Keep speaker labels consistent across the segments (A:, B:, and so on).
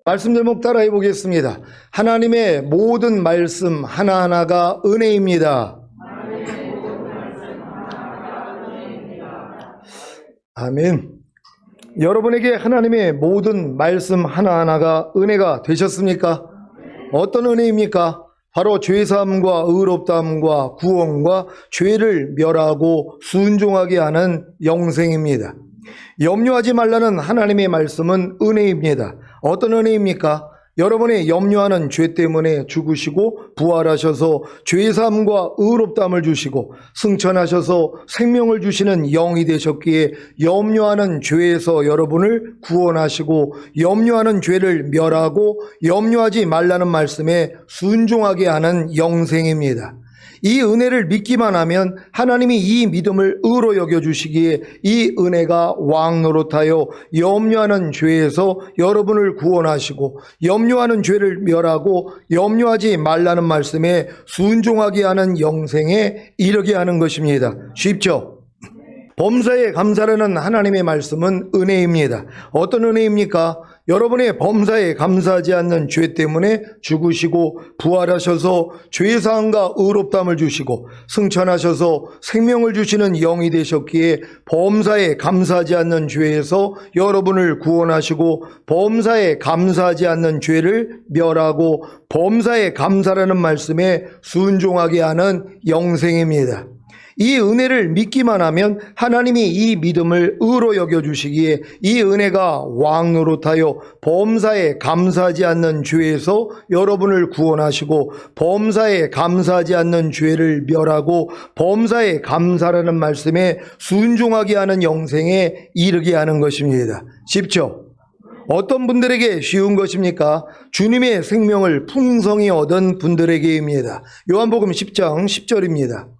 A: 말씀 제목 따라해 보겠습니다. 하나님의 모든 말씀 하나하나가 은혜입니다. 아멘. 여러분에게 하나님의 모든 말씀 하나하나가 은혜가 되셨습니까? 어떤 은혜입니까? 바로 죄사함과 의롭다함과 구원과 죄를 멸하고 순종하게 하는 영생입니다. 염려하지 말라는 하나님의 말씀은 은혜입니다. 어떤 은혜입니까? 여러분의 염려하는 죄 때문에 죽으시고 부활하셔서 죄사함과 의롭다함을 주시고 승천하셔서 생명을 주시는 영이 되셨기에 염려하는 죄에서 여러분을 구원하시고 염려하는 죄를 멸하고 염려하지 말라는 말씀에 순종하게 하는 영생입니다. 이 은혜를 믿기만 하면 하나님이 이 믿음을 의로 여겨주시기에 이 은혜가 왕노릇하여 염려하는 죄에서 여러분을 구원하시고 염려하는 죄를 멸하고 염려하지 말라는 말씀에 순종하게 하는 영생에 이르게 하는 것입니다. 쉽죠? 범사에 감사라는 하나님의 말씀은 은혜입니다. 어떤 은혜입니까? 여러분의 범사에 감사하지 않는 죄 때문에 죽으시고 부활하셔서 죄사함과 의롭다함을 주시고 승천하셔서 생명을 주시는 영이 되셨기에 범사에 감사하지 않는 죄에서 여러분을 구원하시고 범사에 감사하지 않는 죄를 멸하고 범사에 감사라는 말씀에 순종하게 하는 영생입니다. 이 은혜를 믿기만 하면 하나님이 이 믿음을 의로 여겨주시기에 이 은혜가 왕노릇하여 범사에 감사하지 않는 죄에서 여러분을 구원하시고 범사에 감사하지 않는 죄를 멸하고 범사에 감사라는 말씀에 순종하게 하는 영생에 이르게 하는 것입니다. 쉽죠? 어떤 분들에게 쉬운 것입니까? 주님의 생명을 풍성히 얻은 분들에게입니다. 요한복음 10장 10절입니다.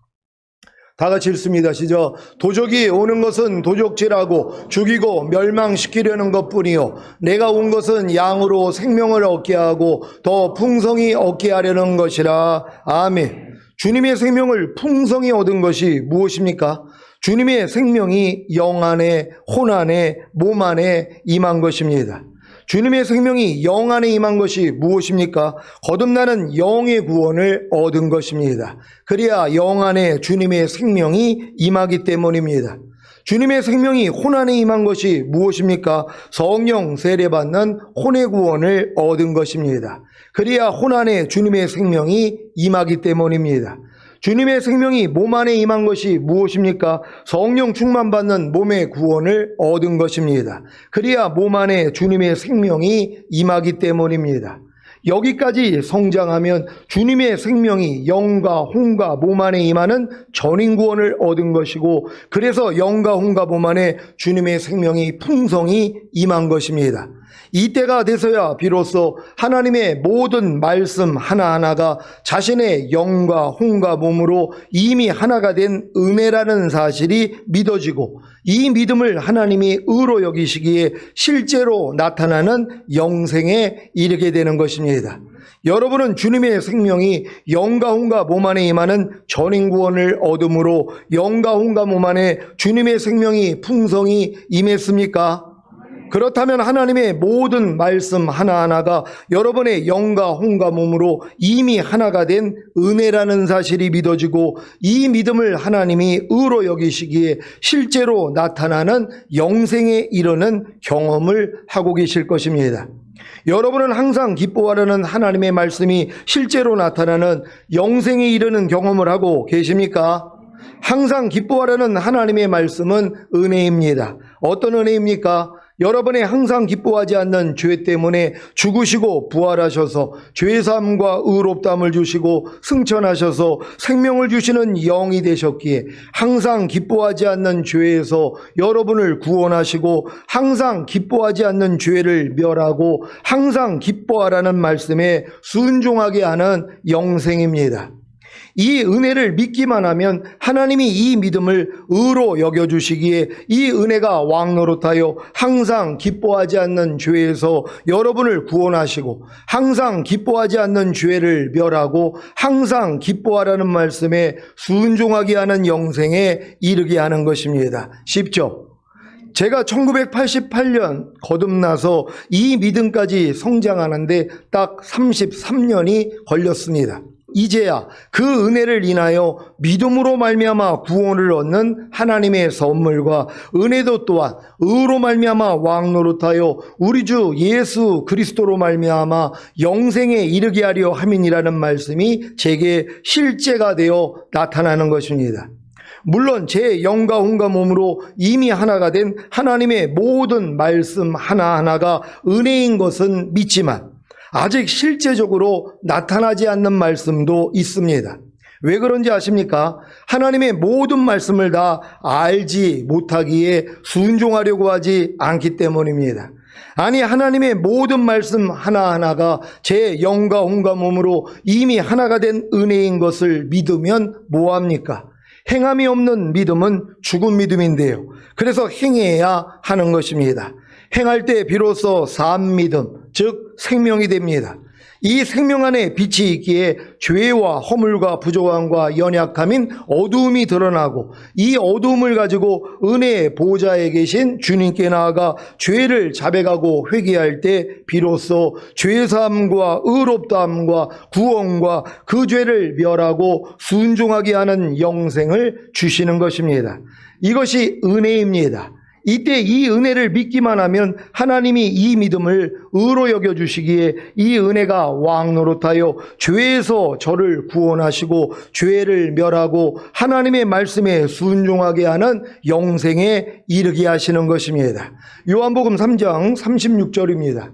A: 다 같이 읽습니다. 시작. 도적이 오는 것은 도적질하고 죽이고 멸망시키려는 것뿐이요 내가 온 것은 양으로 생명을 얻게 하고 더 풍성히 얻게 하려는 것이라. 아멘. 주님의 생명을 풍성히 얻은 것이 무엇입니까? 주님의 생명이 영 안에, 혼 안에, 몸 안에 임한 것입니다. 주님의 생명이 영 안에 임한 것이 무엇입니까? 거듭나는 영의 구원을 얻은 것입니다. 그래야 영 안에 주님의 생명이 임하기 때문입니다. 주님의 생명이 혼 안에 임한 것이 무엇입니까? 성령 세례받는 혼의 구원을 얻은 것입니다. 그래야 혼 안에 주님의 생명이 임하기 때문입니다. 주님의 생명이 몸 안에 임한 것이 무엇입니까? 성령 충만받는 몸의 구원을 얻은 것입니다. 그래야 몸 안에 주님의 생명이 임하기 때문입니다. 여기까지 성장하면 주님의 생명이 영과 혼과 몸 안에 임하는 전인구원을 얻은 것이고 그래서 영과 혼과 몸 안에 주님의 생명이 풍성히 임한 것입니다. 이때가 돼서야 비로소 하나님의 모든 말씀 하나하나가 자신의 영과 혼과 몸으로 이미 하나가 된 은혜라는 사실이 믿어지고 이 믿음을 하나님이 의로 여기시기에 실제로 나타나는 영생에 이르게 되는 것입니다. 여러분은 주님의 생명이 영과 혼과 몸 안에 임하는 전인구원을 얻음으로 영과 혼과 몸 안에 주님의 생명이 풍성히 임했습니까? 그렇다면 하나님의 모든 말씀 하나하나가 여러분의 영과 혼과 몸으로 이미 하나가 된 은혜라는 사실이 믿어지고 이 믿음을 하나님이 의로 여기시기에 실제로 나타나는 영생에 이르는 경험을 하고 계실 것입니다. 여러분은 항상 기뻐하라는 하나님의 말씀이 실제로 나타나는 영생에 이르는 경험을 하고 계십니까? 항상 기뻐하라는 하나님의 말씀은 은혜입니다. 어떤 은혜입니까? 여러분의 항상 기뻐하지 않는 죄 때문에 죽으시고 부활하셔서 죄사함과 의롭다함을 주시고 승천하셔서 생명을 주시는 영이 되셨기에 항상 기뻐하지 않는 죄에서 여러분을 구원하시고 항상 기뻐하지 않는 죄를 멸하고 항상 기뻐하라는 말씀에 순종하게 하는 영생입니다. 이 은혜를 믿기만 하면 하나님이 이 믿음을 의로 여겨주시기에 이 은혜가 왕노릇하여 항상 기뻐하지 않는 죄에서 여러분을 구원하시고 항상 기뻐하지 않는 죄를 멸하고 항상 기뻐하라는 말씀에 순종하게 하는 영생에 이르게 하는 것입니다. 쉽죠? 제가 1988년 거듭나서 이 믿음까지 성장하는데 딱 33년이 걸렸습니다. 이제야 그 은혜를 인하여 믿음으로 말미암아 구원을 얻는 하나님의 선물과 은혜도 또한 의로 말미암아 왕노릇하여 우리 주 예수 그리스도로 말미암아 영생에 이르게 하려 함이니라는 말씀이 제게 실제가 되어 나타나는 것입니다. 물론 제 영과 혼과 몸으로 이미 하나가 된 하나님의 모든 말씀 하나하나가 은혜인 것은 믿지만 아직 실제적으로 나타나지 않는 말씀도 있습니다. 왜 그런지 아십니까? 하나님의 모든 말씀을 다 알지 못하기에 순종하려고 하지 않기 때문입니다. 아니, 하나님의 모든 말씀 하나하나가 제 영과 혼과 몸으로 이미 하나가 된 은혜인 것을 믿으면 뭐합니까? 행함이 없는 믿음은 죽은 믿음인데요. 그래서 행해야 하는 것입니다. 행할 때 비로소 산 믿음, 즉 생명이 됩니다. 이 생명 안에 빛이 있기에 죄와 허물과 부족함과 연약함인 어두움이 드러나고 이 어두움을 가지고 은혜의 보좌에 계신 주님께 나아가 죄를 자백하고 회개할 때 비로소 죄사함과 의롭다함과 구원과 그 죄를 멸하고 순종하게 하는 영생을 주시는 것입니다. 이것이 은혜입니다. 이때 이 은혜를 믿기만 하면 하나님이 이 믿음을 의로 여겨주시기에 이 은혜가 왕노릇하여 죄에서 저를 구원하시고 죄를 멸하고 하나님의 말씀에 순종하게 하는 영생에 이르게 하시는 것입니다. 요한복음 3장 36절입니다.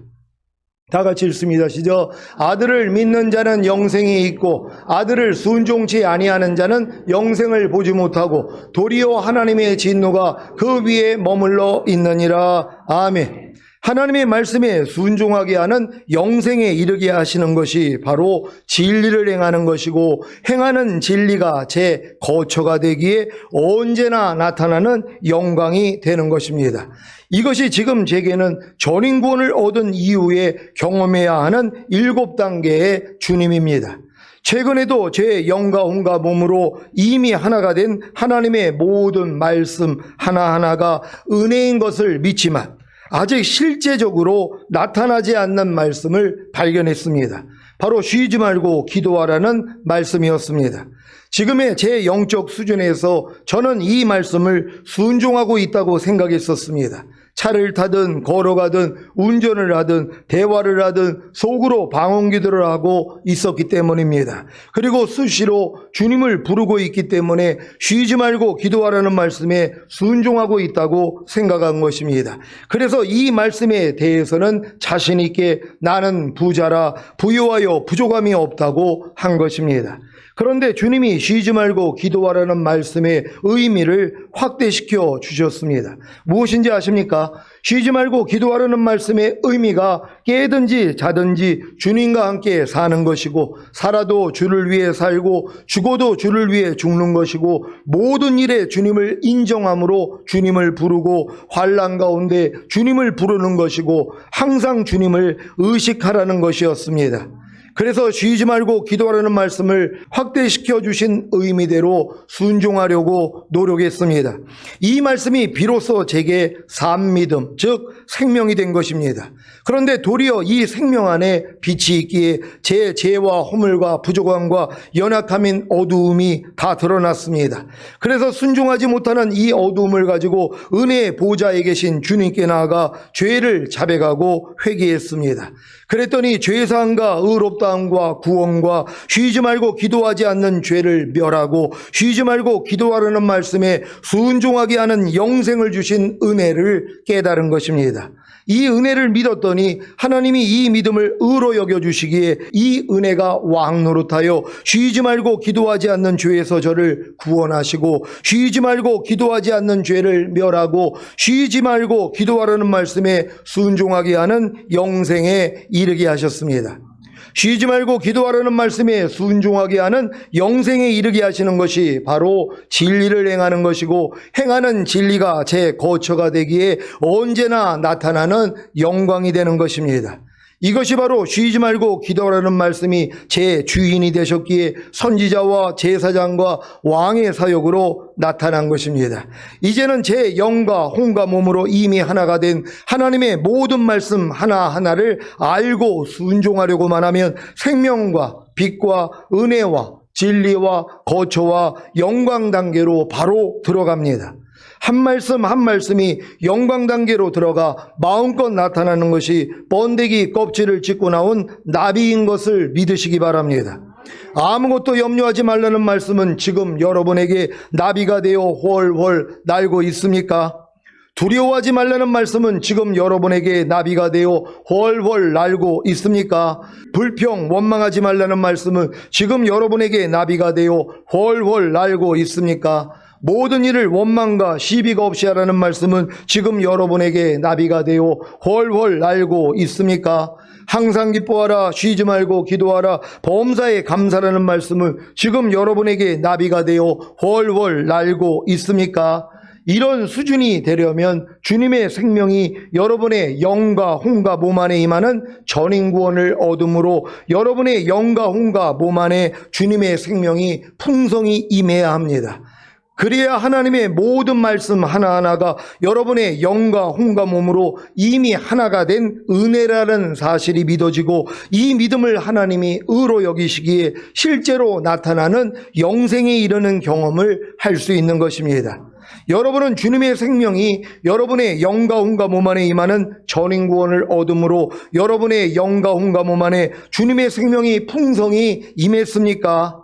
A: 다 같이 읽습니다. 시작. 아들을 믿는 자는 영생이 있고 아들을 순종치 아니하는 자는 영생을 보지 못하고 도리어 하나님의 진노가 그 위에 머물러 있느니라. 아멘. 하나님의 말씀에 순종하게 하는 영생에 이르게 하시는 것이 바로 진리를 행하는 것이고 행하는 진리가 제 거처가 되기에 언제나 나타나는 영광이 되는 것입니다. 이것이 지금 제게는 전인구원을 얻은 이후에 경험해야 하는 7단계의 주님입니다. 최근에도 제 영과 혼과 몸으로 이미 하나가 된 하나님의 모든 말씀 하나하나가 은혜인 것을 믿지만 아직 실제적으로 나타나지 않는 말씀을 발견했습니다. 바로 쉬지 말고 기도하라는 말씀이었습니다. 지금의 제 영적 수준에서 저는 이 말씀을 순종하고 있다고 생각했었습니다. 차를 타든 걸어가든 운전을 하든 대화를 하든 속으로 방언기도를 하고 있었기 때문입니다. 그리고 수시로 주님을 부르고 있기 때문에 쉬지 말고 기도하라는 말씀에 순종하고 있다고 생각한 것입니다. 그래서 이 말씀에 대해서는 자신 있게 나는 부자라 부유하여 부족함이 없다고 한 것입니다. 그런데 주님이 쉬지 말고 기도하라는 말씀의 의미를 확대시켜 주셨습니다. 무엇인지 아십니까? 쉬지 말고 기도하라는 말씀의 의미가 깨든지 자든지 주님과 함께 사는 것이고 살아도 주를 위해 살고 죽어도 주를 위해 죽는 것이고 모든 일에 주님을 인정함으로 주님을 부르고 환난 가운데 주님을 부르는 것이고 항상 주님을 의식하라는 것이었습니다. 그래서 쉬지 말고 기도하라는 말씀을 확대시켜 주신 의미대로 순종하려고 노력했습니다. 이 말씀이 비로소 제게 산 믿음, 즉 생명이 된 것입니다. 그런데 도리어 이 생명 안에 빛이 있기에 제 죄와 허물과 부족함과 연약함인 어두움이 다 드러났습니다. 그래서 순종하지 못하는 이 어두움을 가지고 은혜의 보좌에 계신 주님께 나아가 죄를 자백하고 회개했습니다. 그랬더니 죄사함과 의롭다함과 구원과 쉬지 말고 기도하지 않는 죄를 멸하고 쉬지 말고 기도하라는 말씀에 순종하게 하는 영생을 주신 은혜를 깨달은 것입니다. 이 은혜를 믿었더니 하나님이 이 믿음을 의로 여겨주시기에 이 은혜가 왕노릇하여 쉬지 말고 기도하지 않는 죄에서 저를 구원하시고 쉬지 말고 기도하지 않는 죄를 멸하고 쉬지 말고 기도하라는 말씀에 순종하게 하는 영생에 이르게 하셨습니다. 쉬지 말고 기도하라는 말씀에 순종하게 하는 영생에 이르게 하시는 것이 바로 진리를 행하는 것이고 행하는 진리가 제 거처가 되기에 언제나 나타나는 영광이 되는 것입니다. 이것이 바로 쉬지 말고 기도하라는 말씀이 제 주인이 되셨기에 선지자와 제사장과 왕의 사역으로 나타난 것입니다. 이제는 제 영과 혼과 몸으로 이미 하나가 된 하나님의 모든 말씀 하나하나를 알고 순종하려고만 하면 생명과 빛과 은혜와 진리와 거처와 영광 단계로 바로 들어갑니다. 한 말씀 한 말씀이 영광 단계로 들어가 마음껏 나타나는 것이 번데기 껍질을 찢고 나온 나비인 것을 믿으시기 바랍니다. 아무것도 염려하지 말라는 말씀은 지금 여러분에게 나비가 되어 훨훨 날고 있습니까? 두려워하지 말라는 말씀은 지금 여러분에게 나비가 되어 훨훨 날고 있습니까? 불평, 원망하지 말라는 말씀은 지금 여러분에게 나비가 되어 훨훨 날고 있습니까? 모든 일을 원망과 시비가 없이 하라는 말씀은 지금 여러분에게 나비가 되어 훨훨 날고 있습니까? 항상 기뻐하라, 쉬지 말고 기도하라, 범사에 감사라는 말씀은 지금 여러분에게 나비가 되어 훨훨 날고 있습니까? 이런 수준이 되려면 주님의 생명이 여러분의 영과 혼과 몸 안에 임하는 전인구원을 얻음으로 여러분의 영과 혼과 몸 안에 주님의 생명이 풍성히 임해야 합니다. 그래야 하나님의 모든 말씀 하나하나가 여러분의 영과 혼과 몸으로 이미 하나가 된 은혜라는 사실이 믿어지고 이 믿음을 하나님이 의로 여기시기에 실제로 나타나는 영생에 이르는 경험을 할 수 있는 것입니다. 여러분은 주님의 생명이 여러분의 영과 혼과 몸 안에 임하는 전인구원을 얻음으로 여러분의 영과 혼과 몸 안에 주님의 생명이 풍성히 임했습니까?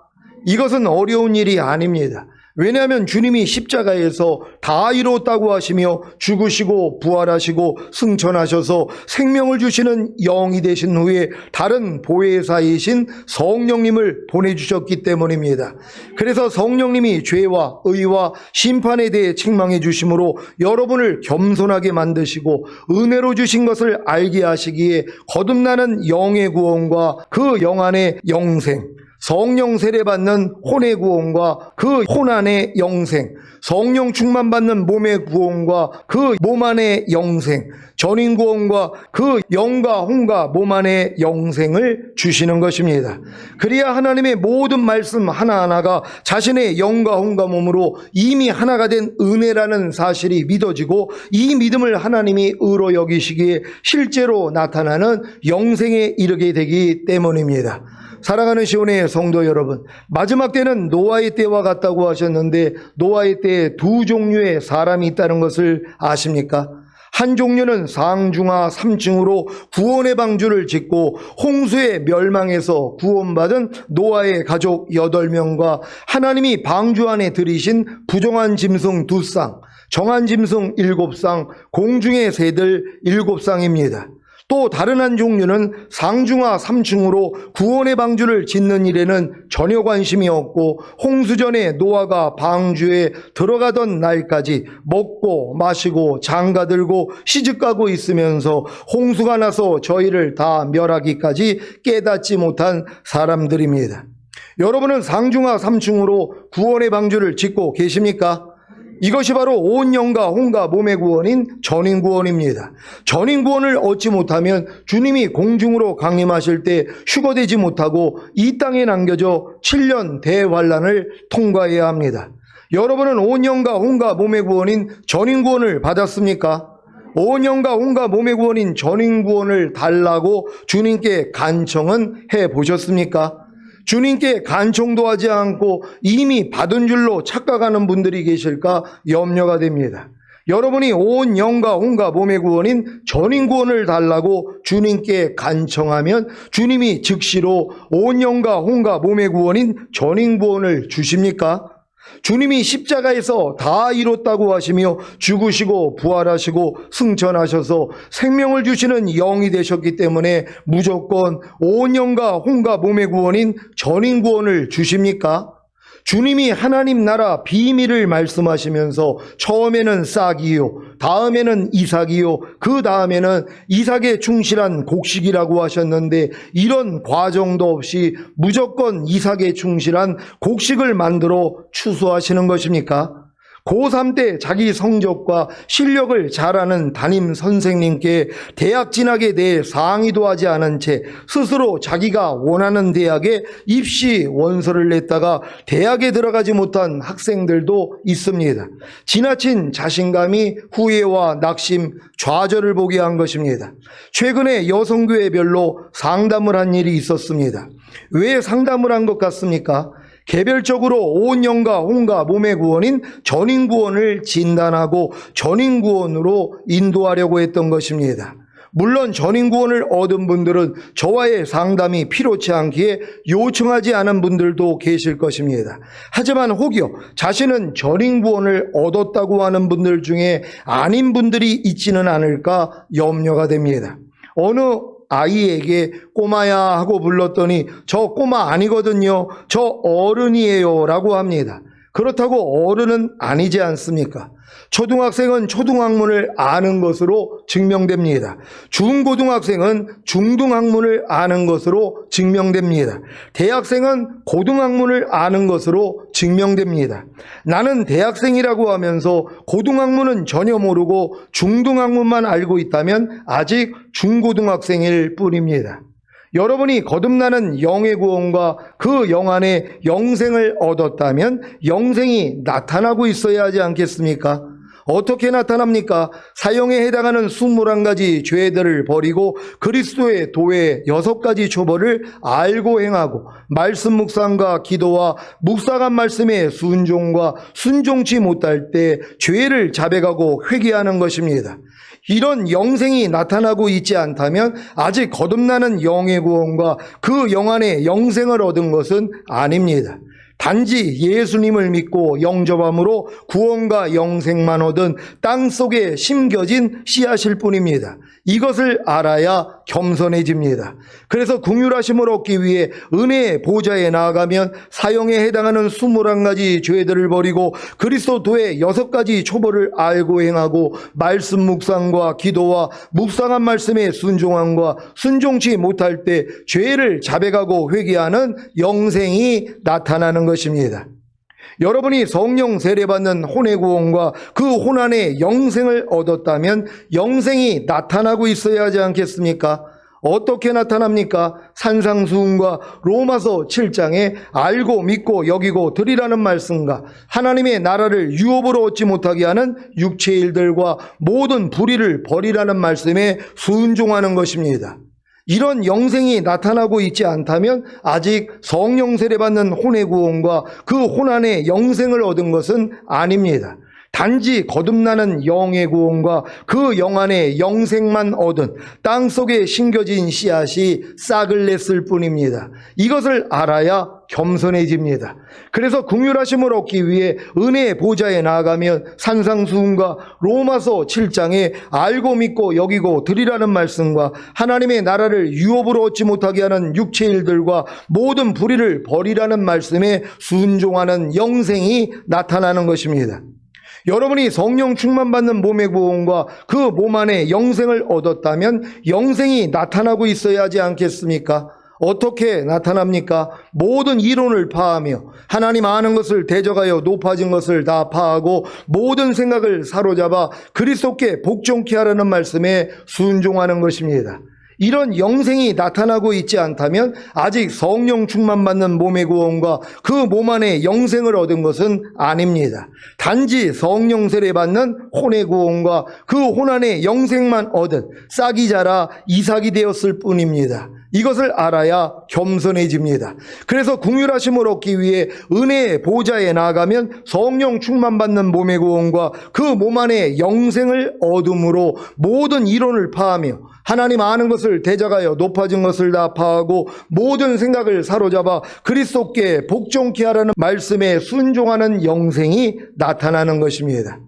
A: 이것은 어려운 일이 아닙니다. 왜냐하면 주님이 십자가에서 다 이루었다고 하시며 죽으시고 부활하시고 승천하셔서 생명을 주시는 영이 되신 후에 다른 보혜사이신 성령님을 보내주셨기 때문입니다. 그래서 성령님이 죄와 의와 심판에 대해 책망해 주심으로 여러분을 겸손하게 만드시고 은혜로 주신 것을 알게 하시기에 거듭나는 영의 구원과 그 영 안의 영생, 성령 세례받는 혼의 구원과 그 혼 안의 영생, 성령 충만받는 몸의 구원과 그 몸 안의 영생, 전인 구원과 그 영과 혼과 몸 안의 영생을 주시는 것입니다. 그래야 하나님의 모든 말씀 하나하나가 자신의 영과 혼과 몸으로 이미 하나가 된 은혜라는 사실이 믿어지고 이 믿음을 하나님이 의로 여기시기에 실제로 나타나는 영생에 이르게 되기 때문입니다. 사랑하는 시온의 성도 여러분, 마지막 때는 노아의 때와 같다고 하셨는데 노아의 때에 두 종류의 사람이 있다는 것을 아십니까? 한 종류는 상중하 3층으로 구원의 방주를 짓고 홍수의 멸망에서 구원받은 노아의 가족 8명과 하나님이 방주 안에 들이신 부정한 짐승 2쌍, 정한 짐승 7쌍, 공중의 새들 7쌍입니다. 또 다른 한 종류는 상중하 3층으로 구원의 방주를 짓는 일에는 전혀 관심이 없고 홍수전에 노아가 방주에 들어가던 날까지 먹고 마시고 장가들고 시집가고 있으면서 홍수가 나서 저희를 다 멸하기까지 깨닫지 못한 사람들입니다. 여러분은 상중하 3층으로 구원의 방주를 짓고 계십니까? 이것이 바로 온 영과 혼과 몸의 구원인 전인구원입니다. 전인구원을 얻지 못하면 주님이 공중으로 강림하실 때 휴거되지 못하고 이 땅에 남겨져 7년 대환란을 통과해야 합니다. 여러분은 온 영과 혼과 몸의 구원인 전인구원을 받았습니까? 온 영과 혼과 몸의 구원인 전인구원을 달라고 주님께 간청은 해보셨습니까? 주님께 간청도 하지 않고 이미 받은 줄로 착각하는 분들이 계실까 염려가 됩니다. 여러분이 온 영과 혼과 몸의 구원인 전인구원을 달라고 주님께 간청하면 주님이 즉시로 온 영과 혼과 몸의 구원인 전인구원을 주십니까? 주님이 십자가에서 다 이뤘다고 하시며 죽으시고 부활하시고 승천하셔서 생명을 주시는 영이 되셨기 때문에 무조건 온 영과 혼과 몸의 구원인 전인구원을 주십니까? 주님이 하나님 나라 비밀을 말씀하시면서 처음에는 싹이요, 다음에는 이삭이요, 그 다음에는 이삭에 충실한 곡식이라고 하셨는데 이런 과정도 없이 무조건 이삭에 충실한 곡식을 만들어 추수하시는 것입니까? 고3 때 자기 성적과 실력을 잘 아는 담임 선생님께 대학 진학에 대해 상의도 하지 않은 채 스스로 자기가 원하는 대학에 입시 원서를 냈다가 대학에 들어가지 못한 학생들도 있습니다. 지나친 자신감이 후회와 낙심, 좌절을 보게 한 것입니다. 최근에 여성교회별로 상담을 한 일이 있었습니다. 왜 상담을 한 것 같습니까? 개별적으로 온영과 혼과 몸의 구원인 전인구원을 진단하고 전인구원으로 인도하려고 했던 것입니다. 물론 전인구원을 얻은 분들은 저와의 상담이 필요치 않기에 요청하지 않은 분들도 계실 것입니다. 하지만 혹여 자신은 전인구원을 얻었다고 하는 분들 중에 아닌 분들이 있지는 않을까 염려가 됩니다. 어느 아이에게 꼬마야 하고 불렀더니 저 꼬마 아니거든요, 저 어른이에요 라고 합니다. 그렇다고 어른은 아니지 않습니까? 초등학생은 초등학문을 아는 것으로 증명됩니다. 중고등학생은 중등학문을 아는 것으로 증명됩니다. 대학생은 고등학문을 아는 것으로 증명됩니다. 나는 대학생이라고 하면서 고등학문은 전혀 모르고 중등학문만 알고 있다면 아직 중고등학생일 뿐입니다. 여러분이 거듭나는 영의 구원과 그 영 안에 영생을 얻었다면 영생이 나타나고 있어야 하지 않겠습니까? 어떻게 나타납니까? 사형에 해당하는 21가지 죄들을 버리고 그리스도의 도의 6가지 초벌을 알고 행하고 말씀 묵상과 기도와 묵상한 말씀의 순종과 순종치 못할 때 죄를 자백하고 회개하는 것입니다. 이런 영생이 나타나고 있지 않다면 아직 거듭나는 영의 구원과 그 영 안에 영생을 얻은 것은 아닙니다. 단지 예수님을 믿고 영접함으로 구원과 영생만 얻은 땅속에 심겨진 씨앗일 뿐입니다. 이것을 알아야 겸손해집니다. 그래서 긍휼하심을 얻기 위해 은혜의 보좌에 나아가면 사형에 해당하는 21가지 죄들을 버리고 그리스도의 6가지 초벌을 알고 행하고 말씀 묵상과 기도와 묵상한 말씀의 순종함과 순종치 못할 때 죄를 자백하고 회개하는 영생이 나타나는 것입니다. 여러분이 성령 세례받는 혼의 구원과 그 혼 안에 영생을 얻었다면 영생이 나타나고 있어야 하지 않겠습니까? 어떻게 나타납니까? 산상수훈과 로마서 7장에 알고 믿고 여기고 드리라는 말씀과 하나님의 나라를 유업으로 얻지 못하게 하는 육체의 일들과 모든 불의를 버리라는 말씀에 순종하는 것입니다. 이런 영생이 나타나고 있지 않다면 아직 성령 세례받는 혼의 구원과 그 혼 안에 영생을 얻은 것은 아닙니다. 단지 거듭나는 영의 구원과 그 영 안에 영생만 얻은 땅속에 심겨진 씨앗이 싹을 냈을 뿐입니다. 이것을 알아야 겸손해집니다. 그래서 긍휼하심을 얻기 위해 은혜의 보좌에 나아가면 산상수훈과 로마서 7장에 알고 믿고 여기고 드리라는 말씀과 하나님의 나라를 유업으로 얻지 못하게 하는 육체의 일들과 모든 불의를 버리라는 말씀에 순종하는 영생이 나타나는 것입니다. 여러분이 성령 충만받는 몸의 구원과 그 몸 안에 영생을 얻었다면 영생이 나타나고 있어야 하지 않겠습니까? 어떻게 나타납니까? 모든 이론을 파하며 하나님 아는 것을 대적하여 높아진 것을 다 파하고 모든 생각을 사로잡아 그리스도께 복종케 하라는 말씀에 순종하는 것입니다. 이런 영생이 나타나고 있지 않다면 아직 성령 충만받는 몸의 구원과 그 몸 안에 영생을 얻은 것은 아닙니다. 단지 성령 세례받는 혼의 구원과 그 혼 안에 영생만 얻은 싹이 자라 이삭이 되었을 뿐입니다. 이것을 알아야 겸손해집니다. 그래서 긍휼하심을 얻기 위해 은혜의 보좌에 나아가면 성령 충만받는 몸의 구원과 그 몸 안에 영생을 얻음으로 모든 이론을 파하며 하나님 아는 것을 대적하여 높아진 것을 다 파하고 모든 생각을 사로잡아 그리스도께 복종케 하라는 말씀에 순종하는 영생이 나타나는 것입니다.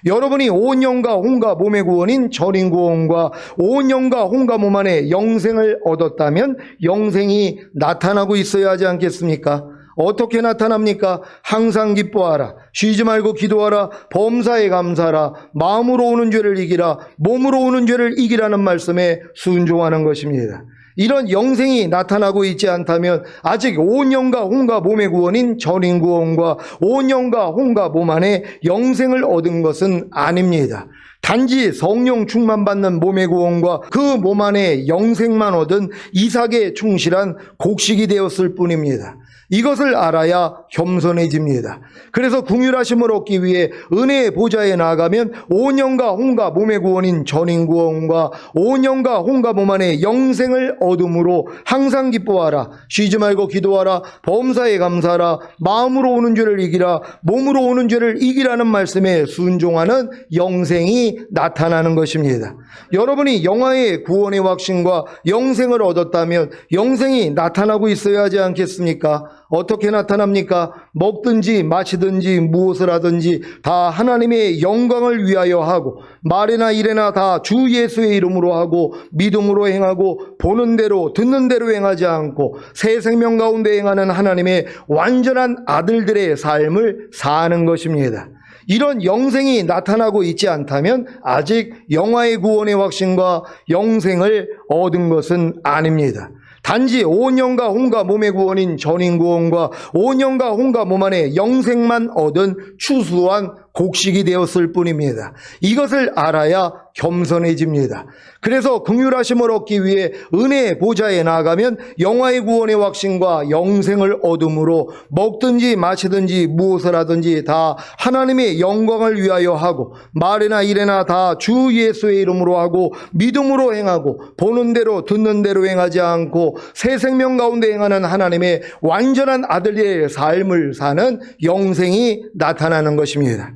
A: 여러분이 온 영과 혼과 몸의 구원인 전인 구원과 온 영과 혼과 몸 안에 영생을 얻었다면 영생이 나타나고 있어야 하지 않겠습니까? 어떻게 나타납니까? 항상 기뻐하라, 쉬지 말고 기도하라, 범사에 감사하라, 마음으로 오는 죄를 이기라, 몸으로 오는 죄를 이기라는 말씀에 순종하는 것입니다. 이런 영생이 나타나고 있지 않다면 아직 온 영과 혼과 몸의 구원인 전인 구원과 온 영과 혼과 몸 안에 영생을 얻은 것은 아닙니다. 단지 성령 충만받는 몸의 구원과 그 몸 안에 영생만 얻은 이삭에 충실한 곡식이 되었을 뿐입니다. 이것을 알아야 겸손해집니다. 그래서 긍휼하심을 얻기 위해 은혜의 보좌에 나아가면 온 영과 혼과 몸의 구원인 전인 구원과 온 영과 혼과 몸 안에 영생을 얻음으로 항상 기뻐하라. 쉬지 말고 기도하라. 범사에 감사하라. 마음으로 오는 죄를 이기라. 몸으로 오는 죄를 이기라는 말씀에 순종하는 영생이 나타나는 것입니다. 여러분이 영화의 구원의 확신과 영생을 얻었다면 영생이 나타나고 있어야 하지 않겠습니까? 어떻게 나타납니까? 먹든지 마시든지 무엇을 하든지 다 하나님의 영광을 위하여 하고 말이나 일에나 다 주 예수의 이름으로 하고 믿음으로 행하고 보는 대로 듣는 대로 행하지 않고 새 생명 가운데 행하는 하나님의 완전한 아들들의 삶을 사는 것입니다. 이런 영생이 나타나고 있지 않다면 아직 영화의 구원의 확신과 영생을 얻은 것은 아닙니다. 단지 온 영과 혼과 몸의 구원인 전인 구원과 온 영과 혼과 몸 안에 영생만 얻은 추수한 곡식이 되었을 뿐입니다. 이것을 알아야 겸손해집니다. 그래서 긍휼하심을 얻기 위해 은혜의 보좌에 나아가면 영화의 구원의 확신과 영생을 얻음으로 먹든지 마시든지 무엇을 하든지 다 하나님의 영광을 위하여 하고 말이나 일에나 다 주 예수의 이름으로 하고 믿음으로 행하고 보는 대로 듣는 대로 행하지 않고 새 생명 가운데 행하는 하나님의 완전한 아들의 삶을 사는 영생이 나타나는 것입니다.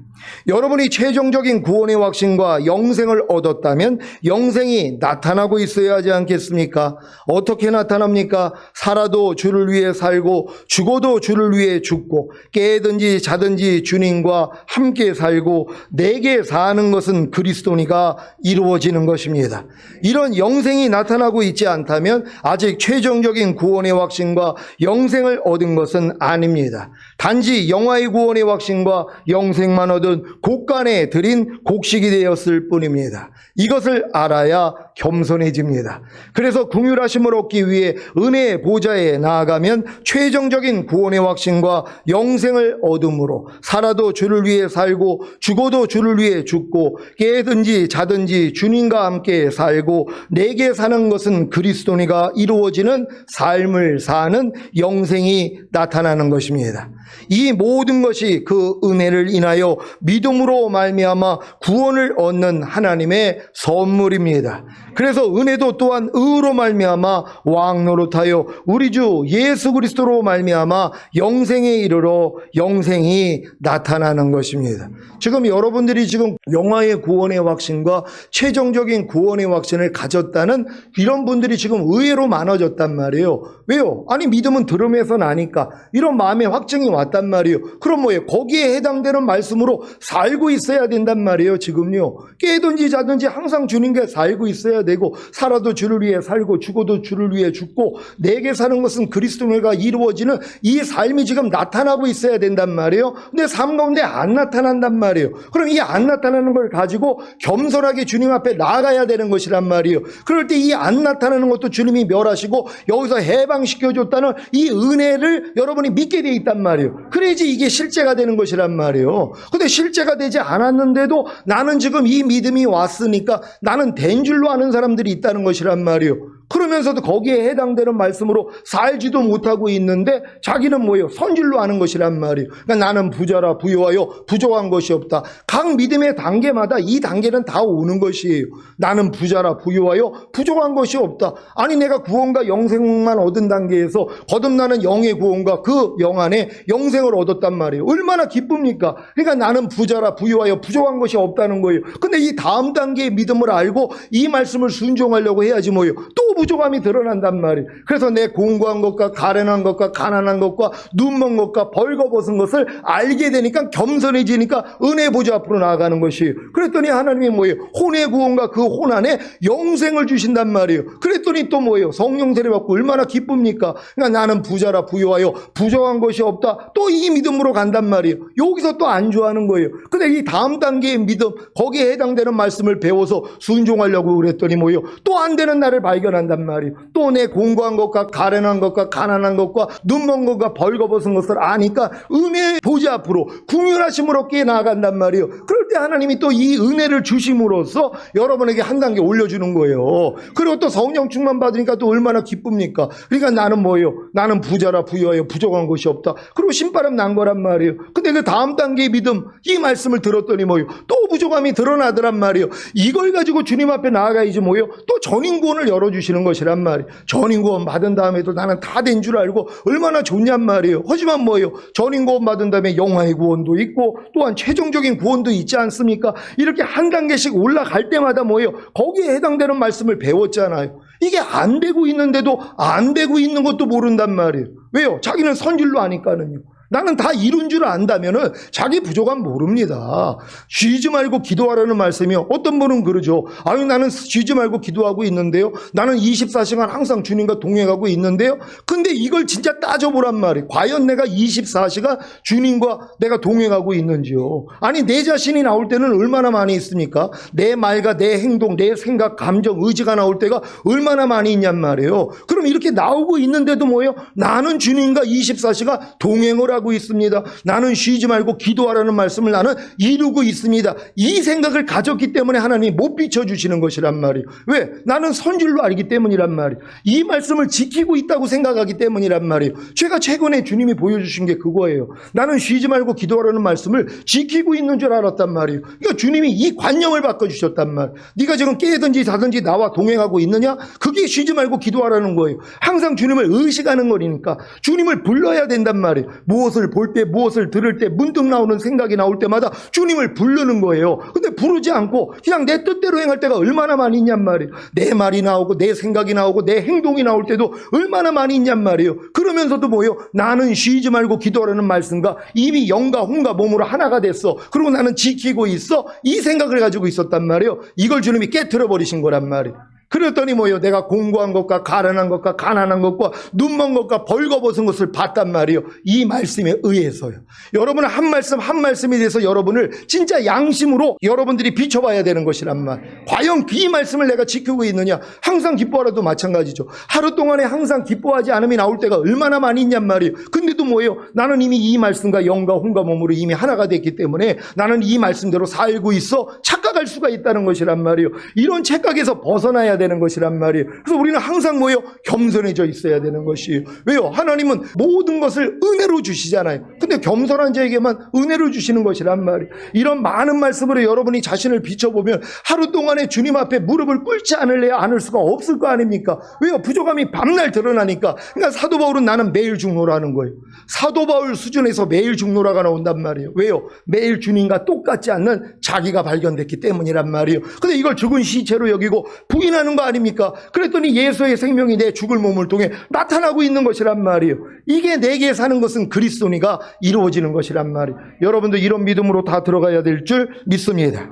A: 여러분이 최종적인 구원의 확신과 영생을 얻었다면 영생이 나타나고 있어야 하지 않겠습니까? 어떻게 나타납니까? 살아도 주를 위해 살고 죽어도 주를 위해 죽고 깨든지 자든지 주님과 함께 살고 내게 사는 것은 그리스도니가 이루어지는 것입니다. 이런 영생이 나타나고 있지 않다면 아직 최종적인 구원의 확신과 영생을 얻은 것은 아닙니다. 단지 영화의 구원의 확신과 영생만 얻은 곡간에 드린 곡식이 되었을 뿐입니다. 이것을 알아야 겸손해집니다. 그래서 긍휼하심을 얻기 위해 은혜의 보좌에 나아가면 최종적인 구원의 확신과 영생을 얻음으로 살아도 주를 위해 살고 죽어도 주를 위해 죽고 깨든지 자든지 주님과 함께 살고 내게 사는 것은 그리스도니가 이루어지는 삶을 사는 영생이 나타나는 것입니다. 이 모든 것이 그 은혜를 인하여 믿음으로 말미암아 구원을 얻는 하나님의 선물입니다. 그래서 은혜도 또한 의로 말미암아 왕 노릇하여 우리 주 예수 그리스도로 말미암아 영생에 이르러 영생이 나타나는 것입니다. 지금 여러분들이 지금 영화의 구원의 확신과 최종적인 구원의 확신을 가졌다는 이런 분들이 지금 의외로 많아졌단 말이에요. 왜요? 아니 믿음은 들음에서 나니까 이런 마음의 확증이 왔단 말이에요. 그럼 뭐예요? 거기에 해당되는 말씀으로 살고 있어야 된단 말이에요. 지금요. 깨든지 자든지 항상 주님께 살고 있어야 되고 살아도 주를 위해 살고 죽어도 주를 위해 죽고 내게 사는 것은 그리스도가 이루어지는 이 삶이 지금 나타나고 있어야 된단 말이에요. 근데 삶 가운데 안 나타난단 말이에요. 그럼 이 안 나타나는 걸 가지고 겸손하게 주님 앞에 나아가야 되는 것이란 말이에요. 그럴 때 이 안 나타나는 것도 주님이 멸하시고 여기서 해방시켜줬다는 이 은혜를 여러분이 믿게 돼 있단 말이에요. 그래야지 이게 실제가 되는 것이란 말이에요. 근데 실제가 되지 않았는데도 나는 지금 이 믿음이 왔으니까 나는 된 줄로 아는 사람들이 있다는 것이란 말이에요. 그러면서도 거기에 해당되는 말씀으로 살지도 못하고 있는데 자기는 뭐예요? 선줄로 아는 것이란 말이에요. 그러니까 나는 부자라 부유하여 부족한 것이 없다. 각 믿음의 단계마다 이 단계는 다 오는 것이에요. 나는 부자라 부유하여 부족한 것이 없다. 아니 내가 구원과 영생만 얻은 단계에서 거듭나는 영의 구원과 그 영 안에 영생을 얻었단 말이에요. 얼마나 기쁩니까? 그러니까 나는 부자라 부유하여 부족한 것이 없다는 거예요. 근데 이 다음 단계의 믿음을 알고 이 말씀을 순종하려고 해야지 뭐예요? 또 부족함이 드러난단 말이에요. 그래서 내 공고한 것과 가련한 것과 가난한 것과 눈먼 것과 벌거벗은 것을 알게 되니까 겸손해지니까 은혜 보좌 앞으로 나아가는 것이에요. 그랬더니 하나님이 뭐예요? 혼의 구원과 그 혼 안에 영생을 주신단 말이에요. 그랬더니 또 뭐예요? 성령 세례 받고 얼마나 기쁩니까? 그러니까 나는 부자라 부유하여 부족한 것이 없다. 또 이 믿음으로 간단 말이에요. 여기서 또 안주하는 거예요. 근데 이 다음 단계의 믿음 거기에 해당되는 말씀을 배워서 순종하려고 그랬더니 뭐예요? 또 안 되는 나를 발견한다. 나간단 말이에요. 또 내 공고한 것과 가련한 것과 가난한 것과 눈먼 것과 벌거벗은 것을 아니까 은혜의 보좌 앞으로 궁휼하심으로 깨 나간단 말이에요. 그럴 때 하나님이 또 이 은혜를 주심으로써 여러분에게 한 단계 올려주는 거예요. 그리고 또 성령 충만 받으니까 또 얼마나 기쁩니까? 그러니까 나는 뭐예요? 나는 부자라 부여하여 부족한 것이 없다. 그리고 신바람 난 거란 말이에요. 근데 그 다음 단계의 믿음, 이 말씀을 들었더니 뭐예요? 또 부족함이 드러나더란 말이에요. 이걸 가지고 주님 앞에 나아가야지 뭐예요? 또 전인구원을 열어주시는 것이란 말이에요. 전인구원 받은 다음에도 나는 다 된 줄 알고 얼마나 좋냔 말이에요. 하지만 뭐예요? 전인구원 받은 다음에 영화의 구원도 있고 또한 최종적인 구원도 있지 않습니까? 이렇게 한 단계씩 올라갈 때마다 뭐예요? 거기에 해당되는 말씀을 배웠잖아요. 이게 안 되고 있는데도 안 되고 있는 것도 모른단 말이에요. 왜요? 자기는 선줄로 아니까는요. 나는 다 이룬 줄 안다면은 자기 부족함 모릅니다. 쉬지 말고 기도하라는 말씀이요. 어떤 분은 그러죠. 아니 나는 쉬지 말고 기도하고 있는데요. 나는 24시간 항상 주님과 동행하고 있는데요. 근데 이걸 진짜 따져보란 말이에요. 과연 내가 24시간 주님과 내가 동행하고 있는지요. 아니 내 자신이 나올 때는 얼마나 많이 있습니까? 내 말과 내 행동, 내 생각, 감정, 의지가 나올 때가 얼마나 많이 있냔 말이에요. 그럼 이렇게 나오고 있는데도 뭐예요? 나는 주님과 24시간 동행을 하고 있습니다. 나는 쉬지 말고 기도하라는 말씀을 나는 이루고 있습니다. 이 생각을 가졌기 때문에 하나님이 못 비춰주시는 것이란 말이에요. 왜? 나는 선줄로 알기 때문이란 말이에요. 이 말씀을 지키고 있다고 생각하기 때문이란 말이에요. 제가 최근에 주님이 보여주신 게 그거예요. 나는 쉬지 말고 기도하라는 말씀을 지키고 있는 줄 알았단 말이에요. 그러니까 주님이 이 관념을 바꿔주셨단 말이에요. 네가 지금 깨든지 자든지 나와 동행하고 있느냐? 그게 쉬지 말고 기도하라는 거예요. 항상 주님을 의식하는 거니까 주님을 불러야 된단 말이에요. 무엇을 볼 때, 무엇을 들을 때, 문득 나오는 생각이 나올 때마다 주님을 부르는 거예요. 근데 부르지 않고 그냥 내 뜻대로 행할 때가 얼마나 많이 있냔 말이에요. 내 말이 나오고 내 생각이 나오고 내 행동이 나올 때도 얼마나 많이 있냔 말이에요. 그러면서도 뭐예요? 나는 쉬지 말고 기도하라는 말씀과 이미 영과 혼과 몸으로 하나가 됐어. 그리고 나는 지키고 있어. 이 생각을 가지고 있었단 말이에요. 이걸 주님이 깨트려 버리신 거란 말이에요. 그랬더니 뭐예요? 내가 공고한 것과 가련한 것과 가난한 것과 눈먼 것과 벌거벗은 것을 봤단 말이에요. 이 말씀에 의해서요. 여러분은 한 말씀 한 말씀에 대해서 여러분을 진짜 양심으로 여러분들이 비춰봐야 되는 것이란 말. 과연 이 말씀을 내가 지키고 있느냐? 항상 기뻐하라도 마찬가지죠. 하루 동안에 항상 기뻐하지 않음이 나올 때가 얼마나 많이 있냔 말이에요. 근데도 뭐예요? 나는 이미 이 말씀과 영과 혼과 몸으로 이미 하나가 됐기 때문에 나는 이 말씀대로 살고 있어 착각할 수가 있다는 것이란 말이에요. 이런 착각에서 벗어나야 되는 것이란 말이에요. 그래서 우리는 항상 뭐예요? 겸손해져 있어야 되는 것이에요. 왜요? 하나님은 모든 것을 은혜로 주시잖아요. 근데 겸손한 자에게만 은혜로 주시는 것이란 말이에요. 이런 많은 말씀으로 여러분이 자신을 비춰보면 하루 동안에 주님 앞에 무릎을 꿇지 않을 수가 없을 거 아닙니까? 왜요? 부족함이 밤날 드러나니까. 그러니까 사도 바울은 나는 매일 죽노라는 거예요. 사도 바울 수준에서 매일 죽노라가 나온단 말이에요. 왜요? 매일 주님과 똑같지 않는 자기가 발견됐기 때문이란 말이에요. 근데 이걸 죽은 시체로 여기고 부인하는 거 아닙니까? 그랬더니 예수의 생명이 내 죽을 몸을 통해 나타나고 있는 것이란 말이에요. 이게 내게 사는 것은 그리스도니가 이루어지는 것이란 말이에요. 여러분도 이런 믿음으로 다 들어가야 될 줄 믿습니다.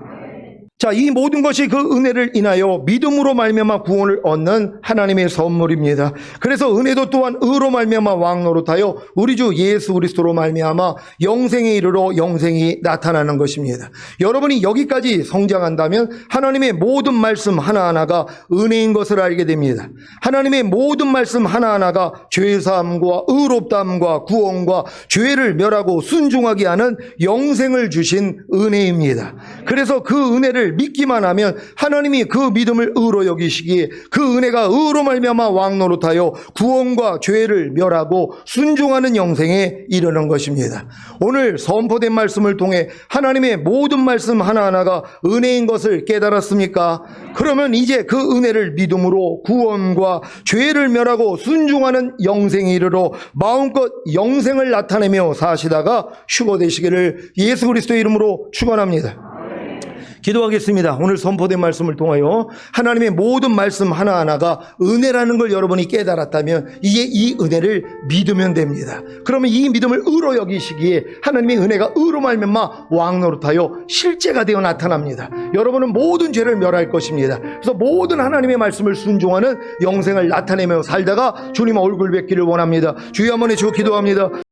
A: 자, 이 모든 것이 그 은혜를 인하여 믿음으로 말미암아 구원을 얻는 하나님의 선물입니다. 그래서 은혜도 또한 의로 말미암아 왕노릇하여 우리 주 예수 그리스도로 말미암아 영생에 이르러 영생이 나타나는 것입니다. 여러분이 여기까지 성장한다면 하나님의 모든 말씀 하나하나가 은혜인 것을 알게 됩니다. 하나님의 모든 말씀 하나하나가 죄사함과 의롭다함과 구원과 죄를 멸하고 순종하게 하는 영생을 주신 은혜입니다. 그래서 그 은혜를 믿기만 하면 하나님이 그 믿음을 의로 여기시기에 그 은혜가 의로 말미암아 왕노릇하여 구원과 죄를 멸하고 순종하는 영생에 이르는 것입니다. 오늘 선포된 말씀을 통해 하나님의 모든 말씀 하나하나가 은혜인 것을 깨달았습니까? 그러면 이제 그 은혜를 믿음으로 구원과 죄를 멸하고 순종하는 영생에 이르러 마음껏 영생을 나타내며 사시다가 휴거되시기를 예수 그리스도의 이름으로 축원합니다. 기도하겠습니다. 오늘 선포된 말씀을 통하여 하나님의 모든 말씀 하나하나가 은혜라는 걸 여러분이 깨달았다면 이제 이 은혜를 믿으면 됩니다. 그러면 이 믿음을 의로 여기시기에 하나님의 은혜가 의로 말미암아 왕노릇하여 실제가 되어 나타납니다. 여러분은 모든 죄를 멸할 것입니다. 그래서 모든 하나님의 말씀을 순종하는 영생을 나타내며 살다가 주님 얼굴 뵙기를 원합니다. 주여 한번 해주고 기도합니다.